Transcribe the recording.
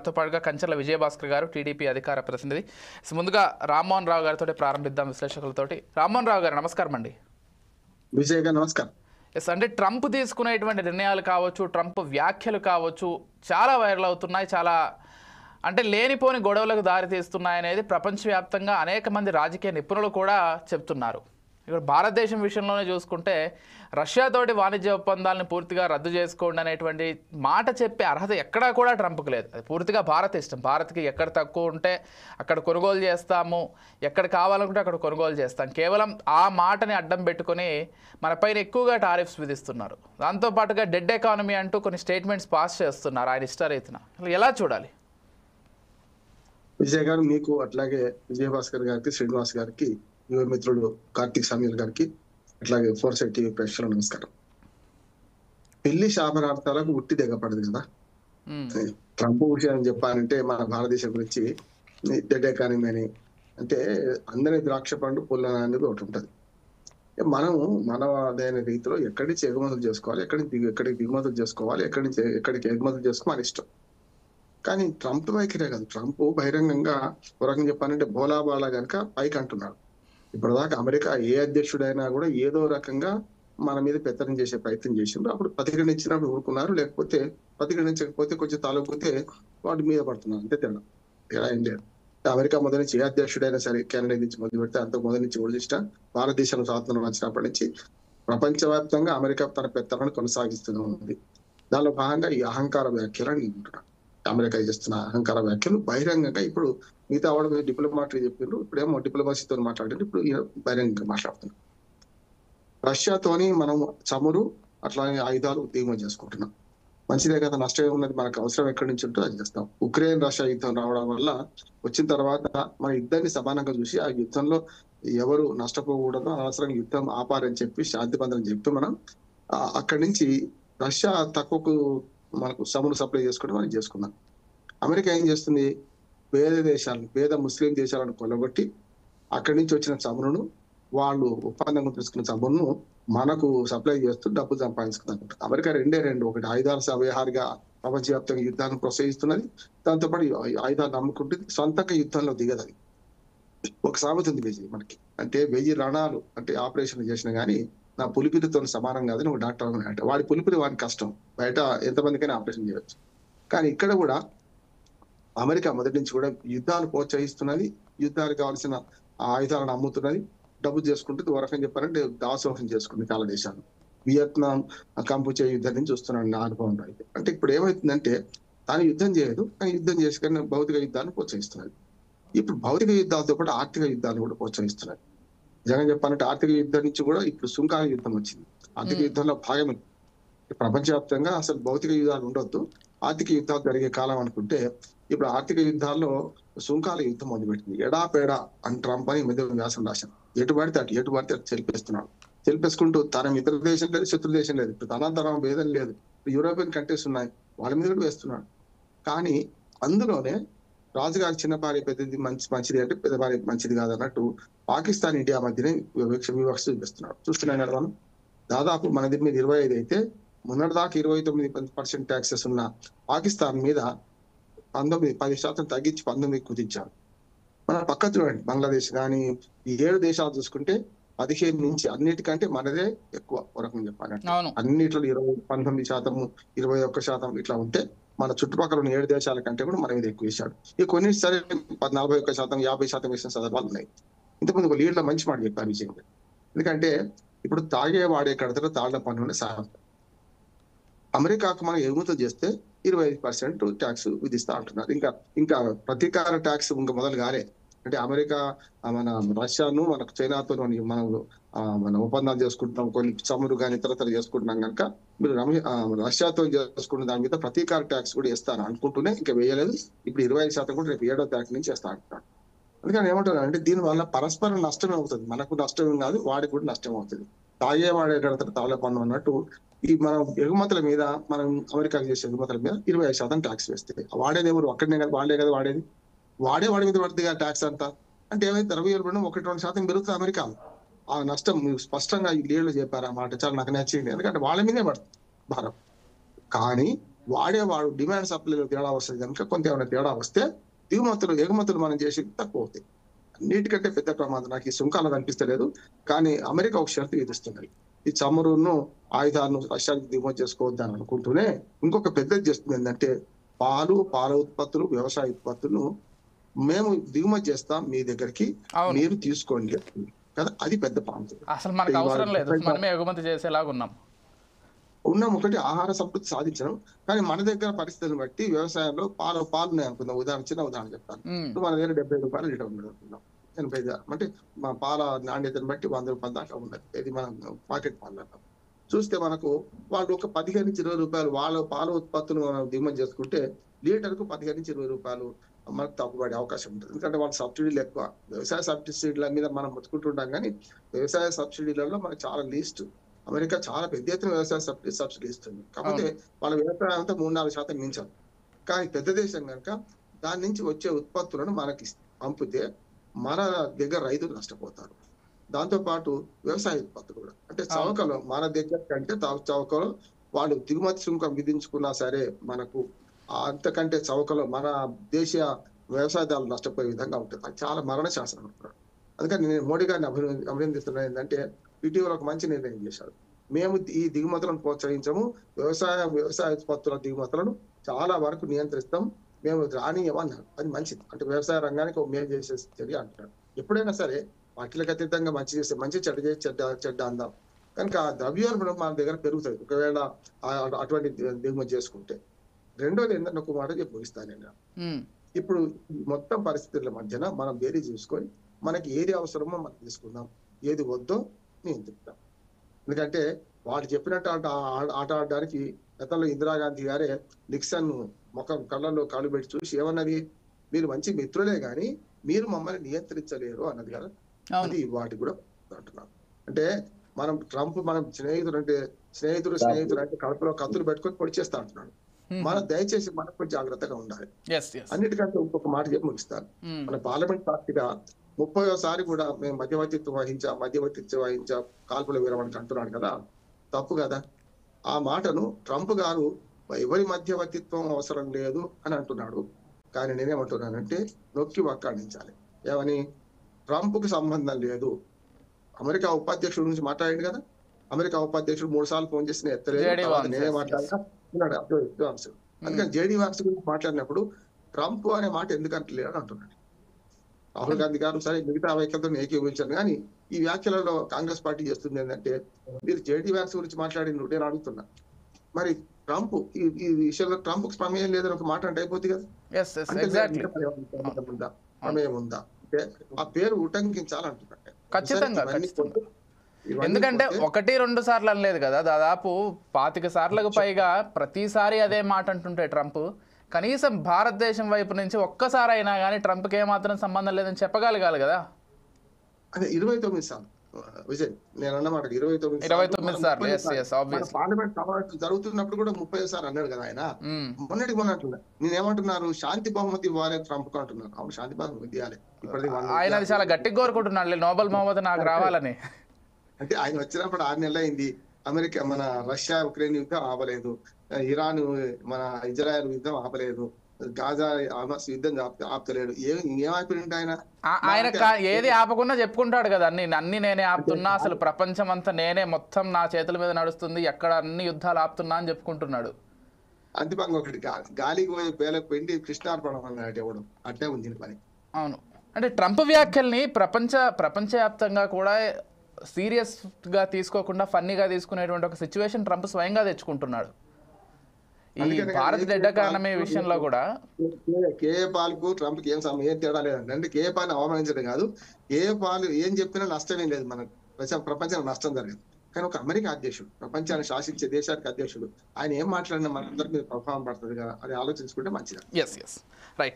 తో పాటుగా కంచర్ల విజయభాస్కర్ గారు టీడీపీ అధికార ప్రతినిధి. ముందుగా రామ్మోహన్ రావు గారితో ప్రారంభిద్దాం విశ్లేషకులతోటి. రామ్మోహన్ రావు గారు నమస్కారం అండి. విజయ్ గారు నమస్కారం. ఎస్, అంటే ట్రంప్ తీసుకునేటువంటి నిర్ణయాలు కావచ్చు, ట్రంప్ వ్యాఖ్యలు కావచ్చు, చాలా వైరల్ అవుతున్నాయి. చాలా అంటే లేనిపోని గొడవలకు దారితీస్తున్నాయి అనేది ప్రపంచవ్యాప్తంగా అనేక మంది రాజకీయ నిపుణులు కూడా చెప్తున్నారు. ఇక్కడ భారతదేశం విషయంలోనే చూసుకుంటే రష్యాతోటి వాణిజ్య ఒప్పందాలను పూర్తిగా రద్దు చేసుకోండి అనేటువంటి మాట చెప్పే అర్హత ఎక్కడా కూడా ట్రంప్కి లేదు. అది పూర్తిగా భారత్ ఇష్టం. భారత్కి ఎక్కడ తక్కువ ఉంటే అక్కడ కొనుగోలు చేస్తాము, ఎక్కడ కావాలనుకుంటే అక్కడ కొనుగోలు చేస్తాం. కేవలం ఆ మాటని అడ్డం పెట్టుకొని మనపైన ఎక్కువగా టారిఫ్స్ విధిస్తున్నారు. దాంతోపాటుగా డెడ్ ఎకానమీ అంటూ కొన్ని స్టేట్మెంట్స్ పాస్ చేస్తున్నారు ఆయన ఇష్టరీతిన. ఎలా చూడాలి? విజయ్ గారు, మీకు అట్లాగే విజయభాస్కర్ గారికి, శ్రీనివాస్ గారికి, యువ మిత్రుడు కార్తీక్ సమీల్ గారికి, అట్లాగే ఫోర్సైట్ టీవీ ప్రేక్షకులకు నమస్కారం. పెళ్లి శాపనార్థాలకు ఉట్టి దిగపడదు కదా. ట్రంప్ విషయం చెప్పాలంటే మన భారతదేశం గురించి డెడ్ ఎకానమీ అని అంటే అందరి ద్రాక్ష పండు పుల్ల అనేది ఒకటి ఉంటుంది. మనము మనదైన రీతిలో ఎక్కడి నుంచి ఎగుమతులు చేసుకోవాలి, ఎక్కడికి దిగుమతులు చేసుకోవాలి, ఎక్కడికి ఎగుమతులు చేసుకోవాలి ఇష్టం. కానీ ట్రంప్ వైఖరే కాదు. ట్రంప్ బహిరంగంగా ఒక రకంగా చెప్పాలంటే బోలాబాలా కనుక పైకి అంటున్నాడు. ఇప్పటిదాకా అమెరికా ఏ అధ్యక్షుడైనా కూడా ఏదో రకంగా మన మీద పెత్తనం చేసే ప్రయత్నం చేసిండ్రు. అప్పుడు ప్రతిఘటించినప్పుడు ఊరుకున్నారు, లేకపోతే ప్రతిఘటించకపోతే కొంచెం తాలూకపోతే వాటి మీద పడుతున్నారు. అంతే తేడా, ఎలా ఏం లేదు. అమెరికా మొదటి నుంచి ఏ అధ్యక్షుడైనా సరే, కెనడా నుంచి మొదలు పెడితే అంత మొదటి నుంచి ఓడిచిన భారతదేశంలో స్వాతంత్రం వచ్చినప్పటి నుంచి ప్రపంచవ్యాప్తంగా అమెరికా తన పెత్తనాన్ని కొనసాగిస్తూనే ఉంది. దానిలో భాగంగా ఈ అహంకార వ్యాఖ్యలు అని అంటున్నాడు. అమెరికా చేస్తున్న అహంకార వ్యాఖ్యలు బహిరంగంగా ఇప్పుడు మిగతా వాడు డిప్లొమాట్గా చెప్పిండ్రు, ఇప్పుడేమో డిప్లొమసీతో మాట్లాడారు, ఇప్పుడు బహిరంగంగా మాట్లాడుతున్నాం. రష్యాతోని మనం చమురు అట్లానే ఆయుధాలు దిగుమతి చేసుకుంటున్నాం. మంచిదే కదా, నష్టం ఉన్నది. మనకు అవసరం ఎక్కడి నుంచి ఉంటుందో అది చేస్తాం. ఉక్రెయిన్ రష్యా యుద్ధం రావడం వల్ల వచ్చిన తర్వాత మన యుద్ధాన్ని సమానంగా చూసి ఆ యుద్ధంలో ఎవరు నష్టపోకూడదు, అనవసరంగా యుద్ధం ఆపారని చెప్పి శాంతి బంధం చెప్పి మనం అక్కడి నుంచి రష్యా తక్కువకు మనకు చమురు సప్లై చేసుకుంటే మనం చేసుకున్నాం. అమెరికా ఏం చేస్తుంది, పేద ముస్లిం దేశాలను కొలగొట్టి అక్కడి నుంచి వచ్చిన చమురును, వాళ్ళు ఒప్పందంగా తీసుకున్న చమురును మనకు సప్లై చేస్తూ డబ్బు సంపాదించుకుంటారు. అమెరికా రెండు, ఒకటి ఆయుధాల వ్యవహారిగా ప్రపంచవ్యాప్తంగా యుద్ధాన్ని ప్రోత్సహిస్తున్నది, దాంతోపాటు ఆయుధాలు నమ్ముకుంటుంది, సొంతంగా యుద్ధంలో దిగదని ఒక సామెత ఉంది విజయ్ మనకి. అంటే 1000 రణాలు అంటే ఆపరేషన్ చేసినా గానీ నా పులిపిరితో సమానం కాదని ఒక డాక్టర్ అంటే వాడి పులిపిరి వాడికి కష్టం, బయట ఎంతమందికైనా ఆపరేషన్ చేయవచ్చు. కానీ ఇక్కడ కూడా అమెరికా మొదటి నుంచి కూడా యుద్ధాలు ప్రోత్సహిస్తున్నది, యుద్ధాలకు కావాల్సిన ఆయుధాలను అమ్ముతున్నది, డబ్బు చేసుకుంటుంది. ఒక రకంగా చెప్పారంటే దాసోహం చేసుకుంది చాలా దేశాలు. వియత్నాం కంపుచే యుద్ధం నుంచి చూస్తున్నాడు నా అనుభవంలో అయితే. అంటే ఇప్పుడు ఏమవుతుందంటే తాను యుద్ధం చేయదు, కానీ యుద్ధం చేసి కానీ భౌతిక యుద్ధాన్ని ప్రోత్సహిస్తున్నది. ఇప్పుడు భౌతిక యుద్ధాలతో పాటు ఆర్థిక యుద్ధాన్ని కూడా ప్రోత్సహిస్తున్నది. నిజంగా చెప్పాలంటే ఆర్థిక యుద్ధం నుంచి కూడా ఇప్పుడు సుంకాల యుద్ధం వచ్చింది. ఆర్థిక యుద్ధంలో భాగమే. ప్రపంచవ్యాప్తంగా అసలు భౌతిక యుద్ధాలు ఉండొద్దు, ఆర్థిక యుద్ధాలు జరిగే కాలం అనుకుంటే ఇప్పుడు ఆర్థిక యుద్ధాల్లో సుంకాల యుద్ధం మొదలుపెట్టింది. ఎడాపేడా అని ట్రంప్ అని మీద వ్యాసం రాశాను. ఎటు పడితే అటు చెరిపేస్తున్నాడు. చెరిపేసుకుంటూ తన మిత్ర దేశం లేదు, శత్రు దేశం లేదు, ఇప్పుడు తనం భేదం లేదు. యూరోపియన్ కంట్రీస్ ఉన్నాయి, వాళ్ళ మీద కూడా వేస్తున్నాడు. కానీ అందులోనే రాజుగారి చిన్న భార్య పెద్దది మంచిది అంటే పెద్ద భార్య మంచిది కాదన్నట్టు పాకిస్తాన్ ఇండియా మధ్యనే వివక్ష చూపిస్తున్నాడు. చూస్తున్నాం కదా మనం. దాదాపు మన దీని మీద 25 అయితే మొన్నటిదాకా 29% ట్యాక్సెస్ ఉన్న పాకిస్తాన్ మీద 10% తగ్గించి 19 కుదించారు. మన పక్క చూడండి, బంగ్లాదేశ్ కానీ ఈ 7 దేశాలు చూసుకుంటే 15 నుంచి అన్నిటికంటే మనదే ఎక్కువ. ఒక రకంగా చెప్పాలంటే అన్నిట్లో 19%, 21% ఇట్లా ఉంటే మన చుట్టుపక్కల ఉన్న 7 దేశాల కంటే కూడా మన మీద ఎక్కువ వేశాడు. ఇక కొన్ని సరే 41%, 50% వేసిన సందర్భాలు ఉన్నాయి. ఇంతకుముందు ఒక లీడ్లో మంచి మాట చెప్పారు విజయం. ఎందుకంటే ఇప్పుడు తాగే వాడే కడతలో తాళ్ల పన్నునే సాగు. అమెరికాకు మనం ఎగుమతులు చేస్తే 25% ట్యాక్స్ విధిస్తా అంటున్నారు. ఇంకా ప్రతీకార ట్యాక్స్ ఇంకా మొదలు కాలే. అంటే అమెరికా మన రష్యాను మనకు చైనాతో మనం ఒప్పందాలు చేసుకుంటున్నాం, కొన్ని చమురు కానీ ఇతరతర చేసుకుంటున్నాం కనుక మీరు రష్యాతో చేసుకున్న దాని మీద ప్రతీకార ట్యాక్స్ కూడా వేస్తాను అనుకుంటూనే ఇంకా వేయలేదు. ఇప్పుడు 25% కూడా రేపు 7వ తారీఖు నుంచి వేస్తా అంటున్నాడు. అందుకని ఏమంటారు అంటే దీని వల్ల పరస్పరం నష్టమే అవుతుంది. మనకు నష్టం కాదు, వాడికి కూడా నష్టం అవుతుంది. తాగే వాడే కడతాడు తాళ పన్ను అన్నట్టు ఈ మనం ఎగుమతుల మీద, మనం అమెరికాకి చేసే ఎగుమతుల మీద 25% ట్యాక్స్ వేస్తే వాడేది ఎవరు? అక్కడనే కదా, వాడే కదా వాడేది. వాడి మీద పడుతుంది కదా ట్యాక్స్ అంతా. అంటే ఏమైతే 1-2% పెరుగుతుంది అమెరికాలో. ఆ నష్టం స్పష్టంగా ఈ లీడ్లో చెప్పారు. ఆ మాట చాలా నాకు నచ్చింది. ఎందుకంటే వాళ్ళ మీదే పడుతుంది భారం. కానీ వాడేవాడు డిమాండ్ సప్లైలో తేడా వస్తుంది కనుక కొంత ఏమైనా తేడా వస్తే ఎగుమతులు మనం చేసి తక్కువ అవుతాయి. అన్నిటికంటే పెద్ద ప్రమాదం నాకు ఈ సుంకాలు కనిపిస్తలేదు, కానీ అమెరికా ఒక షరతు విధిస్తున్నది. ఈ చమురును ఆయుధాలను రష్యాకి దిగుమతి చేసుకోవద్దని అనుకుంటూనే ఇంకొక పెద్దది చేస్తుంది ఏంటంటే పాల ఉత్పత్తులు, వ్యవసాయ ఉత్పత్తులను మేము దిగుమతి చేస్తాం మీ దగ్గరికి, మీరు తీసుకోండి కదా. అది పెద్ద ప్రాంతం. అసలు మనకు అవసరం లేదు, మనమే ఎగుమతి చేసేలాగా ఉన్నాం. ఒకటి ఆహార సంతృప్తి సాధించడం, కానీ మన దగ్గర పరిస్థితులను బట్టి వ్యవసాయంలో పాలు అనుకుందాం. చిన్న ఉదాహరణ చెప్తాను. మన దగ్గర 70 రూపాయలు లీటర్ ఉన్నది అనుకుందాం. 80 అంటే మా పాల నాణ్యతను బట్టి 100 రూపాయల దాకా ఉన్నది. ఇది మన పాకెట్ పాలు అంటాం. చూస్తే మనకు వాళ్ళు ఒక 15 నుంచి 20 రూపాయలు వాళ్ళ పాల ఉత్పత్తులు మనం దిగుమతి చేసుకుంటే లీటర్కు 15 నుంచి 20 రూపాయలు మనకు తగ్గుబడే అవకాశం ఉంటుంది. ఎందుకంటే వాళ్ళ సబ్సిడీలు ఎక్కువ. వ్యవసాయ సబ్సిడీల మీద మనం ముచ్చుకుంటుంటాం, కానీ వ్యవసాయ సబ్సిడీలలో మనకు చాలా లీస్ట్. అమెరికా చాలా పెద్ద ఎత్తున వ్యవసాయ సబ్సిడీ ఇస్తుంది. కాకపోతే వాళ్ళ వ్యవసాయం అంతా 3-4% మించాలి. కానీ పెద్ద దేశం కనుక దాని నుంచి వచ్చే ఉత్పత్తులను మనకి పంపితే మన దగ్గర రైతులు నష్టపోతారు. దాంతో పాటు వ్యవసాయ ఉత్పత్తులు కూడా అంటే చౌకలో మన దగ్గర కంటే చౌకలో వాళ్ళు దిగుమతి సుంకం విధించుకున్నా సరే మనకు అంతకంటే చౌకలో మన దేశీయ వ్యవసాయదారులు నష్టపోయే విధంగా ఉంటుంది. అది చాలా మరణ శాసనం అంటున్నాడు. అందుకని నేను మోడీ గారిని అభినందిస్తున్నాను. ఏంటంటే ఇటీవల ఒక మంచి నిర్ణయం చేశారు. మేము ఈ దిగుమతులను ప్రోత్సహించము, వ్యవసాయ ఉత్పత్తుల దిగుమతులను చాలా వరకు నియంత్రిస్తాం, మేము రానియమన్నారు. అది మంచిది. అంటే వ్యవసాయ రంగానికి ఒక మేలు చేసే చర్య అంటున్నాడు. ఎప్పుడైనా సరే వాటికి అతీతంగా మంచి చేస్తే మంచి, చెడ్డ చేసి చెడ్డ అందాం. కనుక ద్రవ్యోల్బణం మన దగ్గర పెరుగుతుంది ఒకవేళ అటువంటి దిగుమతి చేసుకుంటే. రెండోది ఏంటంటే ఒక మాట చెప్పి ముగిస్తాను నేను. ఇప్పుడు మొత్తం పరిస్థితుల మధ్యన మనం వేరే చూసుకొని మనకి ఏది అవసరమో మనం తీసుకుందాం, ఏది వద్దో నియంత్రిద్దాం. ఎందుకంటే వాడు చెప్పినట్టు ఆట ఆడడానికి గతంలో ఇందిరాగాంధీ గారే నిక్సన్ ముఖం కళ్ళల్లో కాళ్ళు పెట్టి చూసి ఏమన్నది, మీరు మంచి మిత్రులే కానీ మీరు మమ్మల్ని నియంత్రించలేరు అన్నది కదా. అది వాటి కూడా అంటున్నాం. అంటే మనం ట్రంప్ మనం స్నేహితుడు అంటే కడుపులో కత్తులు పెట్టుకొని పొడి చేస్తా అంటున్నాడు. మనం దయచేసి మనకు జాగ్రత్తగా ఉండాలి. అన్నిటికంటే ఇంకొక మాట చెప్పి ముగిస్తాను. మన పార్లమెంట్ పార్టీగా 30వ కూడా మేము మధ్యవర్తిత్వం వహించా కాల్పుల విరమణకి అంటున్నాడు కదా, తప్పు కదా. ఆ మాటను ట్రంప్ గారు ఎవరి మధ్యవర్తిత్వం అవసరం లేదు అని అంటున్నాడు. కానీ నేనేమంటున్నానంటే నొక్కి వక్కాడించాలి. ఏమని? ట్రంప్ కు సంబంధం లేదు. అమెరికా ఉపాధ్యక్షుడి గురించి మాట్లాడాడు కదా, అమెరికా ఉపాధ్యక్షుడు 3 సార్లు ఫోన్ చేసిన ఎత్తలేదు, నేనే మాట్లాడతా. అందుకని జేడీ వాన్స్ గురించి మాట్లాడినప్పుడు ట్రంప్ అనే మాట ఎందుకంటలేదు అని అంటున్నాడు. రాహుల్ గాంధీ గారు సరే మిగతా వ్యాఖ్యలతో ఏకీభవించాను, కానీ ఈ వ్యాఖ్యలలో కాంగ్రెస్ పార్టీ చేస్తుంది ఏంటంటే మీరు జేడీ వాన్స్ గురించి మాట్లాడిన నేను అడుగుతున్నా, మరి ట్రంప్ ఈ విషయంలో ట్రంప్ ప్రమేయం లేదని ఒక మాట అంటే అయిపోతుంది కదా. ప్రమేయం ఉందా అంటే ఆ పేరు ఉటంకించాలంటున్నట్టే. ఖచ్చితంగా. ఎందుకంటే 1-2 సార్లు అనలేదు కదా, దాదాపు 25 సార్లకు పైగా ప్రతిసారి అదే మాట అంటుంటే ట్రంప్ కనీసం భారతదేశం వైపు నుంచి ఒక్కసారి అయినా కానీ ట్రంప్కి ఏమాత్రం సంబంధం లేదని చెప్పగలగాలి కదా. అదే 29 సార్లు విజయ్, నేను అన్నమాట 29 సార్లు పార్లమెంట్ సమావేశం జరుగుతున్నప్పుడు కూడా 30 సార్లు అన్నాడు కదా ఆయన. మొన్నట్టున్నా నేనేమంటున్నారు, శాంతి బహుమతి ఇవ్వాలి ట్రంప్ అంటున్నారు. అవును, శాంతి బహుమతి ఇవ్వాలి. ఆయన అది చాలా గట్టిగా కోరుకుంటున్నాడు, నోబెల్ బహుమతి నాకు రావాలని. అంటే ఆయన వచ్చినప్పుడు 6 నెలలు అయింది. అమెరికా మన రష్యా ఉక్రెయిన్ యుద్ధం ఆపలేదు, ఇరాన్ మన ఇజ్రాయెల్ యుద్ధం ఆపలేదు, గాజా హమాస్ యుద్ధం ఆపుతలేడు. ఏమైపోయింది ఆయన ఏది ఆపకుండా చెప్పుకుంటాడు కదా, అన్ని నేనే ఆపుతున్నా, అసలు ప్రపంచం అంతా నేనే, మొత్తం నా చేతుల మీద నడుస్తుంది, ఎక్కడ అన్ని యుద్ధాలు ఆపుతున్నా అని చెప్పుకుంటున్నాడు. అంతిమంగా ఒకటి గాలికి పోయి పేలకు పెండి కృష్ణార్పణం అన్నాడు ఎవడు, అట్టే ఉంది పని. అవును, అంటే ట్రంప్ వ్యాఖ్యల్ని ప్రపంచవ్యాప్తంగా కూడా సీరియస్ గా తీసుకోకుండా ఫన్నీగా తీసుకునేటువంటి ఒక సిచ్యువేషన్ ట్రంప్ స్వయంగా తెచ్చుకుంటున్నాడు. ఈ భారత ఎకానమీ విషయంలో కూడా కేఏ పాల్కు ట్రంప్ కి ఏం తేడా లేదండి. అంటే కేఏ పాల్ని అవమానించడం కాదు, కేఏ పాల్ ఏం చెప్పినా నష్టమేం లేదు, మనకు ప్రపంచానికి నష్టం జరగదు. కానీ ఒక అమెరికా అధ్యక్షుడు, ప్రపంచాన్ని శాసించే దేశానికి అధ్యక్షుడు, ఆయన ఏం మాట్లాడినా మనందరి మీద ప్రభావం పడుతుంది కదా, అది ఆలోచించుకుంటే మంచిది. రైట్.